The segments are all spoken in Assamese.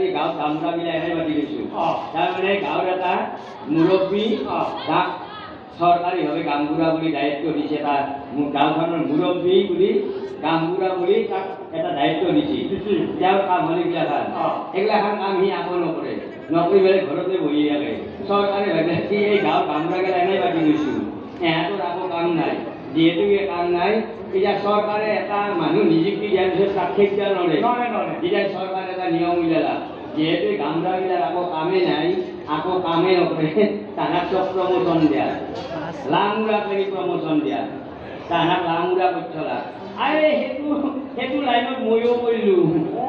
ৰাতি গাঁৱত গামোচাবিলাক এনে বান্ধি গৈছোঁ তাৰমানে গাঁৱৰ এটা মুৰব্বী তাক চৰকাৰীভাৱে গামবুঢ়া বুলি দায়িত্ব দিছে তাক গাঁওখনৰ মুৰব্বী বুলি গামবুঢ়া বুলি তাক এটা দায়িত্ব দিছে তেওঁৰ কাম হ'লেগিলা খান এইগিলাখান কাম সি আকৌ নকৰে নকৰি পেলাই ঘৰতে বহি থাকে চৰকাৰে ভাবে কি এই গাঁৱৰ গামবুঢ়াগিলা এনেই বান্ধি গৈছোঁ ইহঁতৰ আকৌ কাম নাই যিহেতুকে কাম নাই এতিয়া চৰকাৰে এটা মানুহ নিযুক্তি দিয়াৰ পিছত তাক ঠিকদাৰ নৰে এতিয়া চৰকাৰে এটা নিয়ম উলিয়ালা যিহেতু গামবুঢ়াগিলাৰ আকৌ কামেই নাই আকৌ কামেই নকৰে তাহাক চব প্ৰমোচন দিয়া লামুৰাক লাগি প্ৰমোচন দিয়া তাহাক লামুৰা কৰিছলা আৰে সেইটো লাইনত ময়ো কৰিলোঁ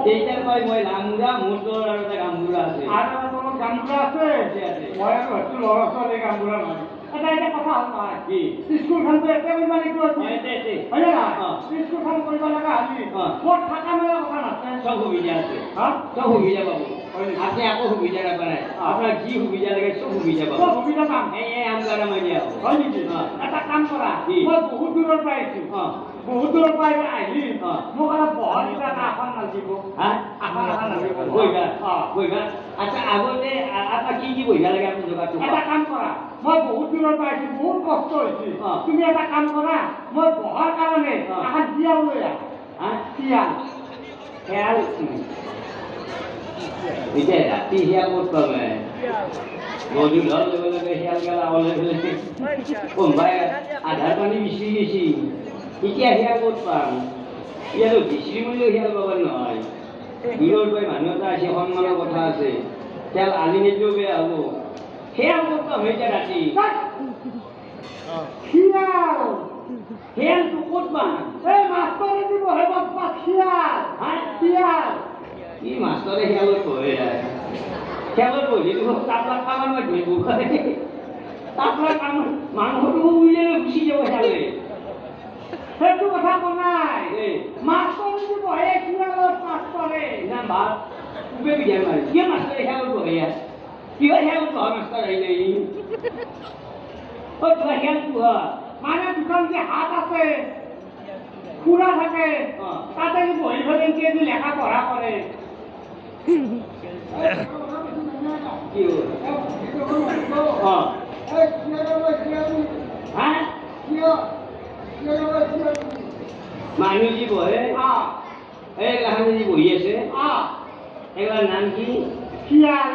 তেতিয়াৰ পৰাই মই লামুৰা মোৰ তোৰ আৰু এটা গামবুঢ়া আছে গামোচা আছে মই আৰু ভাবছো ল'ৰা ছোৱালী গামোচা নাই এটা কথা হ'ল নহয় কি স্কুলখনটো একে কৰিব লাগিব হয় না স্কুলখন কৰিব লগা হ'লি ক'ত থকা মেলা কথা নাছে চব সুবিধা আছে হা চব সুবিধা পাব আপুনি আকৌ সুবিধা নাপায় আপোনাৰ যি সুবিধা লাগে চব সুবিধা পাব চব সুবিধা পাম এই আমগাৰা মাৰিয়া হয় নেকি এটা কাম কৰা মই বহুত দূৰৰ পৰা আহিছোঁ বহুত দূৰৰ পৰা আহিলি মোক অলপ বহল কিবা এটা আসন নালাগিব আসন নালাগিব বহিবা আচ্ছা আগতে আপোনাৰ কি বহিবা লাগে আপুনি যোগাযোগ এটা কাম কৰা মই বহুত দূৰৰ পৰা আহিছোঁ বহুত কষ্ট হৈছে তুমি এটা কাম কৰা মই বহাৰ কাৰণে এখন শিয়াল লৈ আহা শিয়াল খেয়াল এতিয়া ৰাতি শিয়াল ক'ত পাবে গধূলি হোৱাৰ লগে লগে শিয়াল গেলা ওলাই কোনোবাই আধাৰ পানী বিচাৰি গৈছি এতিয়া শিয়াল ক'ত পাম ইয়াতো বিচাৰি মৰিলেও শিয়াল পাব নহয় দূৰৰ পৰাই মানুহ এটা আছে সন্মানৰ কথা আছে শিয়াল আলি নিদিলেও বেয়া হ'ব শিয়াল ক'ত পাম এতিয়া ৰাতি শিয়াল শিয়ালটো ক'ত পাম এই মাষ্টৰে দিব হে বাপ্পা শিয়াল শিয়াল কি মাষ্টৰে শিয়ালত বহে শিয়ালত বহি তাপলা কামাৰ মই ধৰিব তাপলা কাম মাংসটো উলিয়াই গুচি যাব শিয়ালে সেইটো কথা বনাই মাষ্টৰে দিব হে শিয়ালত মাষ্টৰে না ভাত উবে বিধান মাৰি কিয় মাষ্টৰে শিয়ালত বহে কিয় শিয়ালত বহা মাষ্টৰ আহিলে তোমাৰ শিয়াল পোহা মানে দুখন যে হাত আছে খুৰা থাকে তাতে বহি ফেলে যে লেখা পঢ়া কৰে কি মানুহ যি বহে এইগিলাখান যি বহি আছে এইগিলাৰ নাম কি শিয়াল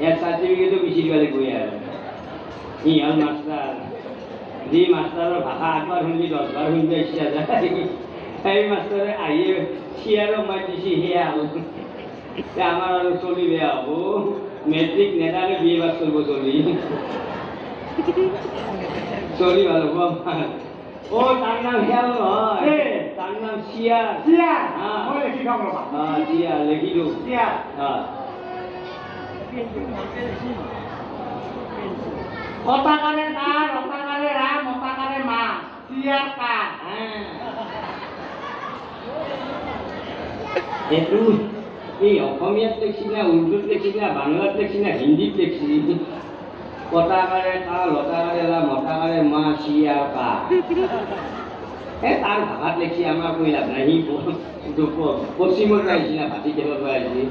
ইয়াৰ চাৰ্টিফিকেটো বিচাৰিব লাগিব ইয়াৰ ই হ'ল মাষ্টাৰ যি মাষ্টাৰৰ ভাষা একবাৰ শুনি 10 বাৰ শুনিব ইচ্ছা যায় সেই মাষ্টৰে আহিয়ে চিয়াৰক মাৰি দিছে শিয়াল আমাৰ আৰু চলি বেয়া হ'ব মেট্ৰিক নেদাকে বিয়ে পাছ কৰিব চলি ভাল হ'ব আমাৰ তাৰ নাম শিয়াল নহয় তাৰ নাম চিয়াৰ শিয়াল মই লিখি খাম ৰবা চিয়াৰ লিখি দিওঁ শিয়াল অতাকাৰে কা ৰতাকাৰে ৰা মতাকাৰে মা চিয়াৰ কা এইটো এই অসমীয়াত লিখছি না উৰ্দুত লিখছি না বাংলাত লিখছি না হিন্দীত লিখছি কটাকাৰে কা লতাকাৰে লা মতাকাৰে মা চিয়াৰ কা তাৰ ভাষাত লিখছি আমাৰ কৈ লাভ নাই সি পশ্চিমৰ পৰা আহিছি না ভাতি দেশৰ পৰা আহিছি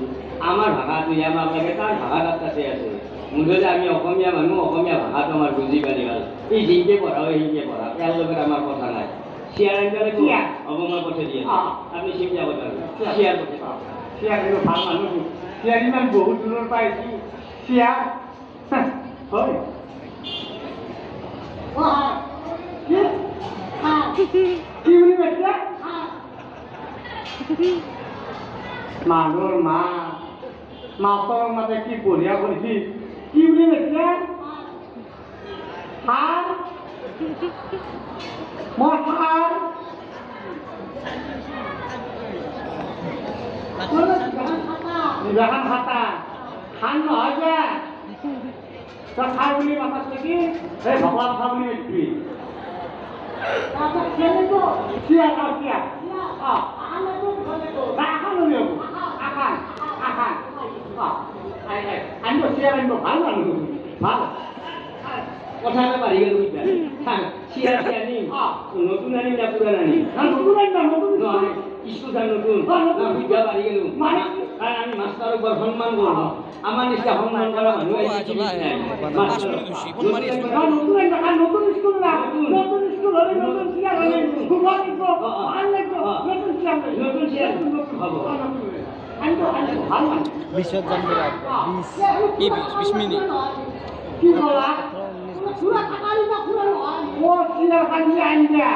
আমাৰ ভাষাটো আমাৰ লাগে তাৰ ভাষা তাতে আছে মুঠতে আমি অসমীয়া মানুহ অসমীয়া ভাষাটো আমাৰ বুজি পালি ভাল এই যিনকে পঢ়া হয় সিনকে পঢ়া ইয়াৰ লগত আমাৰ কথা নাই চিয়াৰ আনকালে হ'ব মই পঠাই দিয়ে আপুনি চিন্তা কথা চিয়াৰ পঠাই চিয়াৰ ভাল মানুহ চিয়াৰ ইমান বহুত দূৰৰ পৰা আহিছি চিয়াৰ হয় কি বুলি কৈছে মানুহৰ মা মাষ্টৰৰ মাতে কি বঢ়িয়া কৰিছি কি বুলি কৈছে সাৰ মই সাৰ নিজাখান খাতা খান নহয় যে তই খাৰ বুলি মাতাত নেকি এই ভগৱান খা বুলি মাতিবি চিয়াৰ আনিব চিয়াৰ আনিব ভাল মানুহ ভাল কথা এটা বাঢ়ি গ'ল চিয়াৰ আনিম নতুন আনিম না পুৰাণ আনিম নতুন আনিম নতুন স্কুলখন নতুন না বুঝা পাৰি গেলো কাৰণ আমি মাষ্টাৰক বৰ সন্মান কৰোঁ আমাৰ নিচিনা সন্মান কৰা মানুহ নতুন স্কুল না নতুন স্কুল হলে নতুন চেয়ার হলে খুব লাগবে ভাল লাগবে নতুন চেয়ার হ'ব বিসর্জন বিরাট 20 মিনিট কি বলা পুরা টাকালি না পুরা নয় ও চেয়ার খালি আইন্দা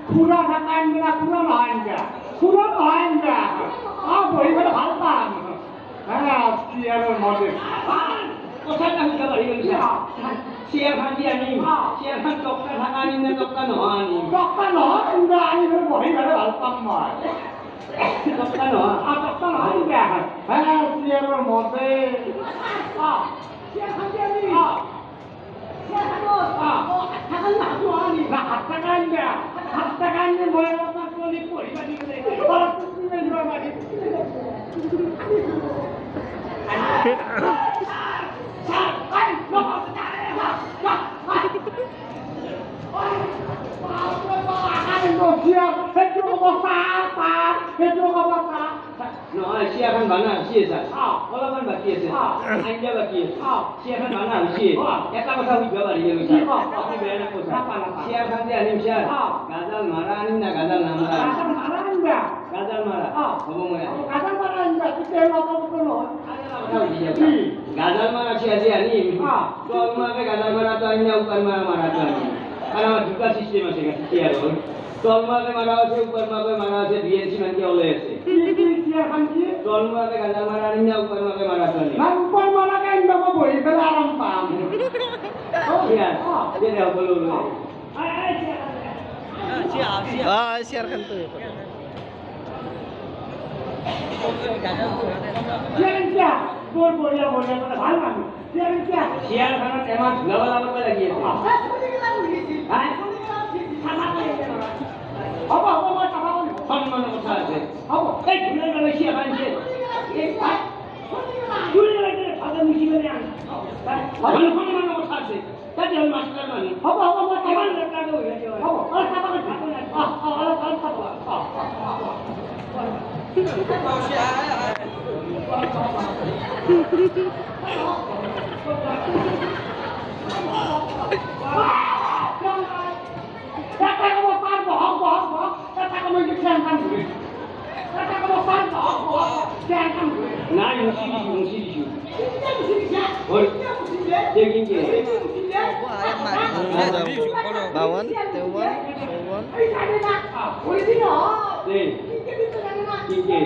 পুরা টাকা আইন্দা পুরা নয় আইন্দা পুরা নয় আইন্দা বই বলে ভাল পান হ্যাঁ চেয়ারের মধ্যে কথাটা বুঝা পাৰি গেলো চেয়াৰখন দি আনিম চেয়াৰখন টকা থকা আনিম নে টকা নোহোৱা আনিম টকা নহয় ইন্দা আনি বহি বলে ভাল পাম মই টকা নোহোৱা টকা নহয় ইন্দা হ্যাঁ চেয়ারের মধ্যে চেয়ার খালি আনি চেয়ার খালো টাকা না আনি না টাকা আনি টাকা আনি মই আপনার কোনি পরিবার দিলে বড় তুমি নিবা মারি নহয় চেয়াৰখন বানা হৈছে ছাৰ অলপমান বাকী আছে আঞ্জা বাকী আছে চেয়াৰখন বানা হৈছে এটা কথা বুজিব পাৰি গেলো ছাৰ আপুনি বেয়া নাপাব চেয়াৰখন যে আনিম ছাৰ গাজাল মাৰা আনিম না গাজাল নামাৰা গাজাল মাৰা হ'ব মই গাজাল মারা চেয়ার যে আনিম তল মারে গাজাল মারা তো আনি না উপর মারা মারা তো আনি আর আমার দুটা সিস্টেম আছে চেয়ার তল মারে মারা আছে উপর মারে মারা আছে বিএনসি মানে ওলে আছে তল মারে গাজাল মারা আনি না উপর মারে মারা তো আনি চেয়ার চেয়ার বলো siarkan tuh চেয়ার খানা তেমন ধুলাবা লাগবে লাগি আছে সম্মান কথা আছে এই ধুলাই গেলে চেয়ার আনছে সম্মান কথা আছে তাতে ওই মাস্টার মানে নাই মুসি দিছো ওই দেখিন কে bawon tewon deh kike